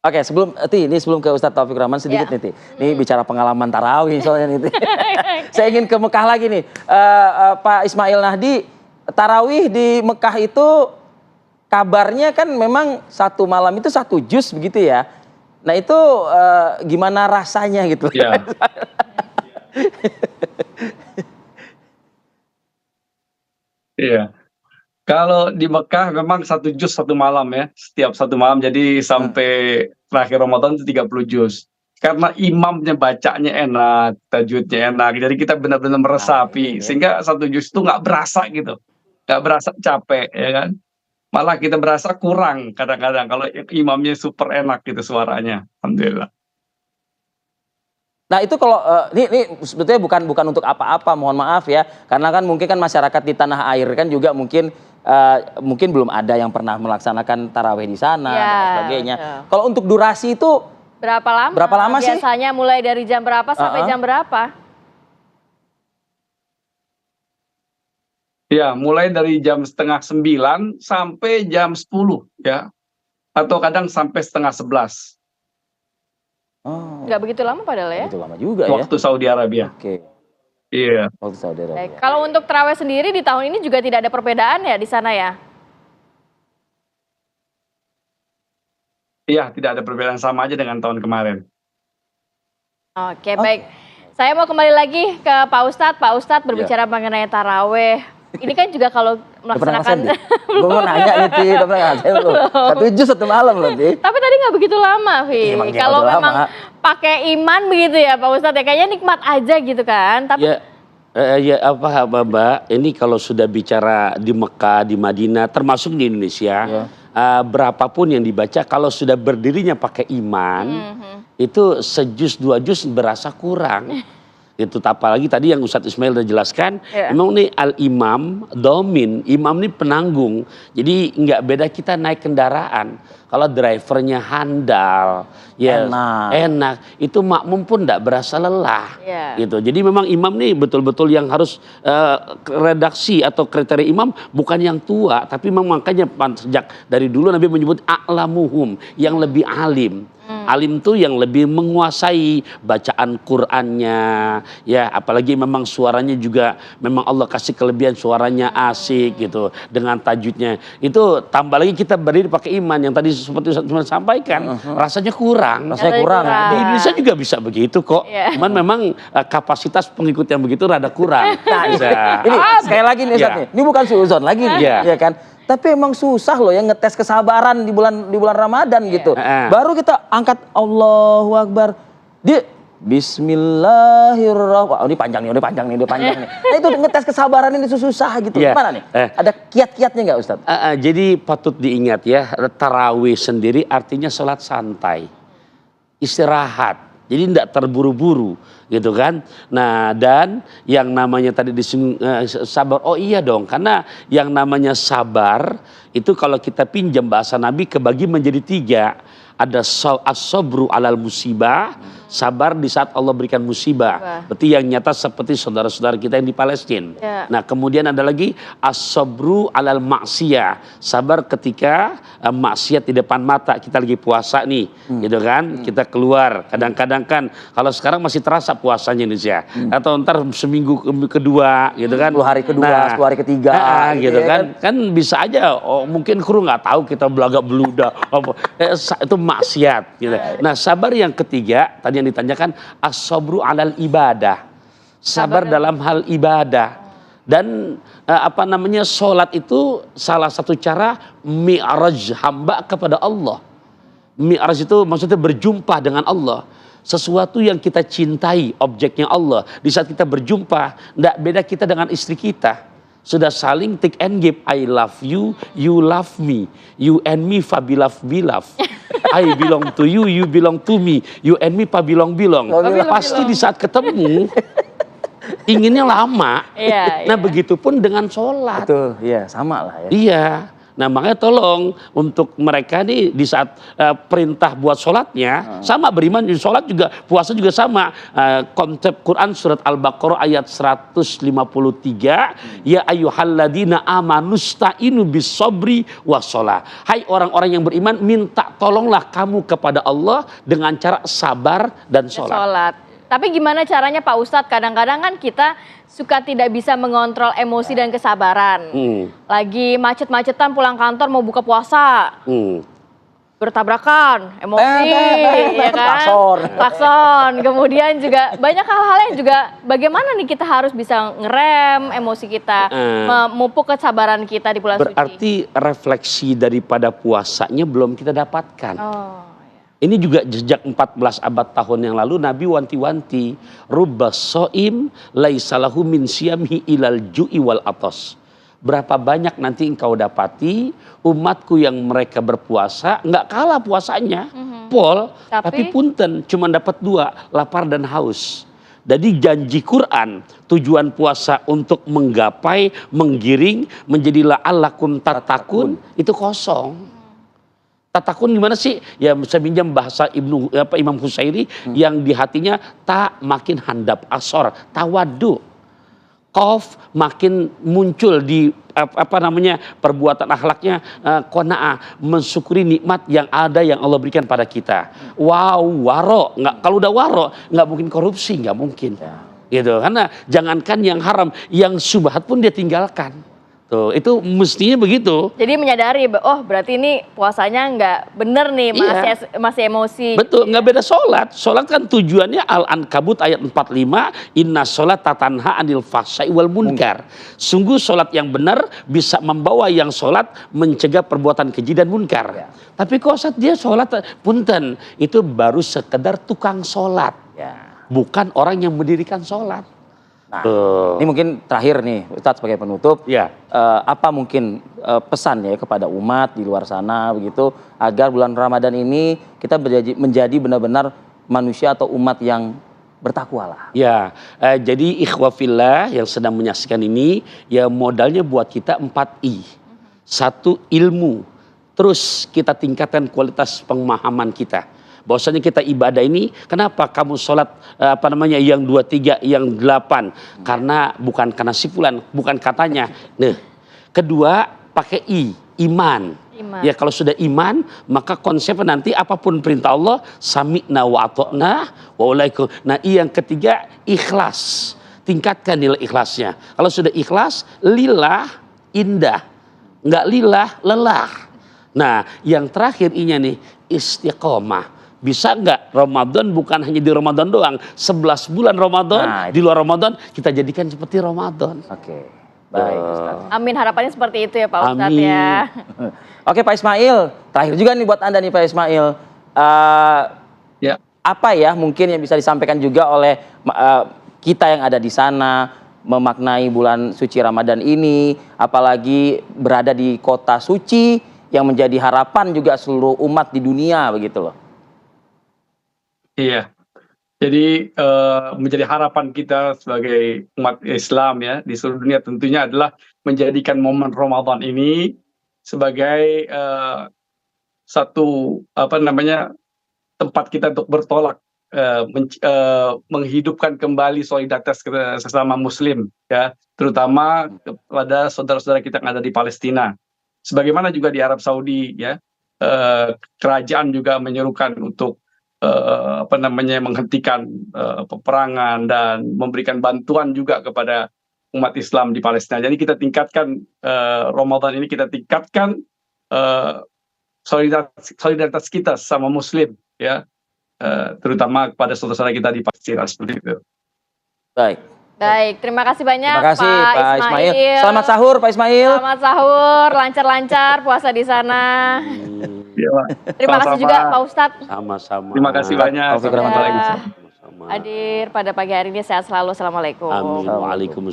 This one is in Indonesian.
Oke, sebelum ke Ustadz Taufikur Rahman sedikit nih, Ti. Ini bicara pengalaman tarawih soalnya nih, Ti. Saya ingin ke Mekah lagi nih. Pak Ismail Nahdi, tarawih di Mekah itu kabarnya kan memang satu malam itu 1 juz begitu ya. Nah itu gimana rasanya gitu? Ya. Iya. Kalau di Mekah memang 1 juz 1 malam ya, setiap 1 malam. Jadi sampai terakhir Ramadan itu 30 juz. Karena imamnya bacanya enak, tajwidnya enak, jadi kita benar-benar meresapi. Sehingga 1 juz itu nggak berasa gitu, nggak berasa capek ya kan. Malah kita berasa kurang kadang-kadang kalau imamnya super enak gitu suaranya, alhamdulillah. Nah itu kalau ini sebetulnya bukan untuk apa-apa, mohon maaf ya, karena kan mungkin kan masyarakat di tanah air kan juga mungkin belum ada yang pernah melaksanakan tarawih di sana dan sebagainya. Kalau untuk durasi itu berapa lama sih? Biasanya mulai dari jam berapa sampai jam berapa? Ya, mulai dari jam 8:30 sampai jam 10 ya, atau kadang sampai 10:30. Oh. Nggak begitu lama padahal ya? Begitu lama juga ya. Waktu Saudi Arabia. Oke. Iya. Waktu Saudi Arabia. Kalau untuk tarawih sendiri di tahun ini juga tidak ada perbedaan ya di sana ya? Iya, tidak ada perbedaan, sama aja dengan tahun kemarin. Oke, baik. Saya mau kembali lagi ke Pak Ustadz. Pak Ustadz berbicara mengenai tarawih. Ini kan juga kalau melaksanakan. Gue mau nanya nih, Ti. Tapi nggak ngerasain belum. 1 juz 1 malam loh, Ti. Tapi tadi nggak begitu lama, Vi. Kalau memang pakai iman begitu ya, Pak Ustadz ya, kayaknya nikmat aja gitu kan. Tapi ya apa Mbak, ini kalau sudah bicara di Mekah, di Madinah, termasuk di Indonesia, berapapun yang dibaca, kalau sudah berdirinya pakai iman, itu 1 juz 2 juz berasa kurang. Itu apalagi tadi yang Ustadz Ismail udah jelaskan, memang nih al-imam, domin, imam ini penanggung. Jadi nggak beda kita naik kendaraan. Kalau drivernya handal, ya enak, itu makmum pun nggak berasa lelah. Gitu. Jadi memang imam nih betul-betul yang harus redaksi atau kriteria imam bukan yang tua, tapi memang makanya sejak dari dulu Nabi menyebut a'lamuhum, yang lebih alim. Alim tuh yang lebih menguasai bacaan Qur'annya, ya apalagi memang suaranya juga memang Allah kasih kelebihan suaranya asik gitu dengan tajwidnya. Itu tambah lagi kita berdiri pakai iman yang tadi seperti Ustaz sampaikan, rasanya kurang. Rasanya kurang. Di Indonesia juga bisa begitu kok. Cuman memang kapasitas pengikut yang begitu rada kurang. Nah, ini sekali lagi nih Ustaz nih. Ini bukan suuzon lagi nih, ya kan? Tapi emang susah loh ya ngetes kesabaran di bulan Ramadan gitu. Baru kita angkat Allahu Akbar. Bismillahirrahmanirrahim. Ini panjang nih, udah panjang nih. Nah itu ngetes kesabaran ini susah gitu. Gimana nih? Ada kiat-kiatnya nggak Ustadz? Jadi patut diingat ya, tarawih sendiri artinya sholat santai. Istirahat. Jadi tidak terburu-buru gitu kan. Nah dan yang namanya tadi disinggung sabar. Oh iya dong, karena yang namanya sabar itu kalau kita pinjam bahasa Nabi kebagi menjadi 3. Ada as-sabru alal musibah, sabar di saat Allah berikan musibah. Berarti yang nyata seperti saudara-saudara kita yang di Palestina. Nah kemudian ada lagi as-sabru alal maksiyah, sabar ketika maksiat di depan mata. Kita lagi puasa nih, gitu kan. Kita keluar, kadang-kadang kan kalau sekarang masih terasa puasanya Indonesia. Atau ntar seminggu kedua gitu kan. 10 hari kedua, 10 hari ketiga. Gitu kan. Kan bisa aja, mungkin kru nggak tahu kita belagak beluda. Itu maksiat gitu. Nah sabar yang ketiga tadi yang ditanyakan as-sabru alal ibadah, sabar dalam hal ibadah. Dan sholat itu salah satu cara mi'raj hamba kepada Allah. Mi'raj itu maksudnya berjumpa dengan Allah, sesuatu yang kita cintai, objeknya Allah. Di saat kita berjumpa, tidak beda kita dengan istri kita. Sudah saling take and give. I love you, you love me. You and me, fa belong. I belong to you, you belong to me. You and me, pa belong. Pasti di saat ketemu, inginnya lama. Nah begitupun dengan sholat. Betul, iya sama lah ya. Iya. Nah makanya tolong untuk mereka nih di saat perintah buat sholatnya sama beriman, sholat juga puasa juga sama. Konsep Quran surat Al-Baqarah ayat 153, ya ayyuhalladzina amanusta'inu bis-sabri was-shalah. Hai orang-orang yang beriman, minta tolonglah kamu kepada Allah dengan cara sabar dan sholat. Tapi gimana caranya Pak Ustadz? Kadang-kadang kan kita suka tidak bisa mengontrol emosi dan kesabaran. Lagi macet-macetan pulang kantor mau buka puasa. Bertabrakan, emosi, ya kan? Klakson. Kemudian juga banyak hal-hal yang juga bagaimana nih kita harus bisa ngerem emosi kita, memupuk kesabaran kita di bulan suci. Berarti refleksi daripada puasanya belum kita dapatkan. Ini juga jejak 14 abad tahun yang lalu Nabi wanti-wanti, rubbas soim laisalahu min siyamhi ilal ju'i wal atos. Berapa banyak nanti engkau dapati umatku yang mereka berpuasa nggak kalah puasanya, pol, tapi punten cuma dapat 2, lapar dan haus. Jadi janji Quran tujuan puasa untuk menggapai, menggiring menjadi la'allakum tattaqun itu kosong. Tatakun gimana sih? Ya saya pinjam bahasa Imam Husairi yang di hatinya tak makin handap asor, tawadu. Qaf makin muncul di perbuatan akhlaknya qanaah, mensyukuri nikmat yang ada yang Allah berikan pada kita. Wow, waro, nggak, kalau udah waro nggak mungkin korupsi, nggak mungkin. Gitu. Karena jangankan yang haram, yang syubhat pun dia tinggalkan. Tuh, itu mestinya begitu. Jadi menyadari, oh berarti ini puasanya nggak bener nih, masih emosi. Betul, nggak beda sholat. Sholat kan tujuannya Al-Ankabut ayat 45, inna sholat tatanha anil fahsya'i wal munkar. Sungguh sholat yang benar bisa membawa yang sholat mencegah perbuatan keji dan munkar. Tapi kok saat dia sholat, punten, itu baru sekedar tukang sholat. Bukan orang yang mendirikan sholat. Nah, ini mungkin terakhir nih Ustadz sebagai penutup, apa mungkin pesannya kepada umat di luar sana begitu agar bulan Ramadan ini kita menjadi benar-benar manusia atau umat yang bertakwa lah. Ya, jadi ikhwafillah yang sedang menyaksikan ini ya modalnya buat kita 4I. 1, ilmu, terus kita tingkatkan kualitas pemahaman kita. Bahwasanya kita ibadah ini, kenapa kamu sholat yang 2, 3, yang 8? Karena bukan karena sifulan, bukan katanya. Nah, kedua pakai iman. Ya kalau sudah iman, maka konsepnya nanti apapun perintah Allah, sami'na wa ata'na wa ulaikum. Nah, yang ketiga ikhlas. Tingkatkan nilai ikhlasnya. Kalau sudah ikhlas, lillah indah. Enggak lillah lelah. Nah, yang terakhir nih istiqomah. Bisa nggak Ramadan bukan hanya di Ramadan doang, 11 bulan Ramadan, di luar Ramadan kita jadikan seperti Ramadan. Oke, baik Ustaz. Amin, harapannya seperti itu ya Pak Ustadz ya. Oke Pak Ismail, terakhir juga nih buat Anda nih Pak Ismail. Apa ya mungkin yang bisa disampaikan juga oleh kita yang ada di sana memaknai bulan suci Ramadan ini, apalagi berada di kota suci yang menjadi harapan juga seluruh umat di dunia begitu loh. Iya, jadi menjadi harapan kita sebagai umat Islam ya di seluruh dunia tentunya adalah menjadikan momen Ramadan ini sebagai satu tempat kita untuk bertolak, menghidupkan kembali solidaritas sesama Muslim ya, terutama kepada saudara-saudara kita yang ada di Palestina. Sebagaimana juga di Arab Saudi ya, kerajaan juga menyerukan untuk menghentikan peperangan dan memberikan bantuan juga kepada umat Islam di Palestina. Jadi kita tingkatkan Ramadan ini, kita tingkatkan solidaritas kita sama Muslim ya, terutama kepada saudara-saudara kita di Palestina seperti itu. Baik, terima kasih banyak Pak Ismail. Selamat sahur Pak Ismail. Selamat sahur, lancar-lancar puasa di sana. Terima kasih juga Pak Ustadz. Sama-sama. Terima kasih banyak. Hadir pada pagi hari ini, sehat selalu. Assalamualaikum. Amin. Waalaikumsalam.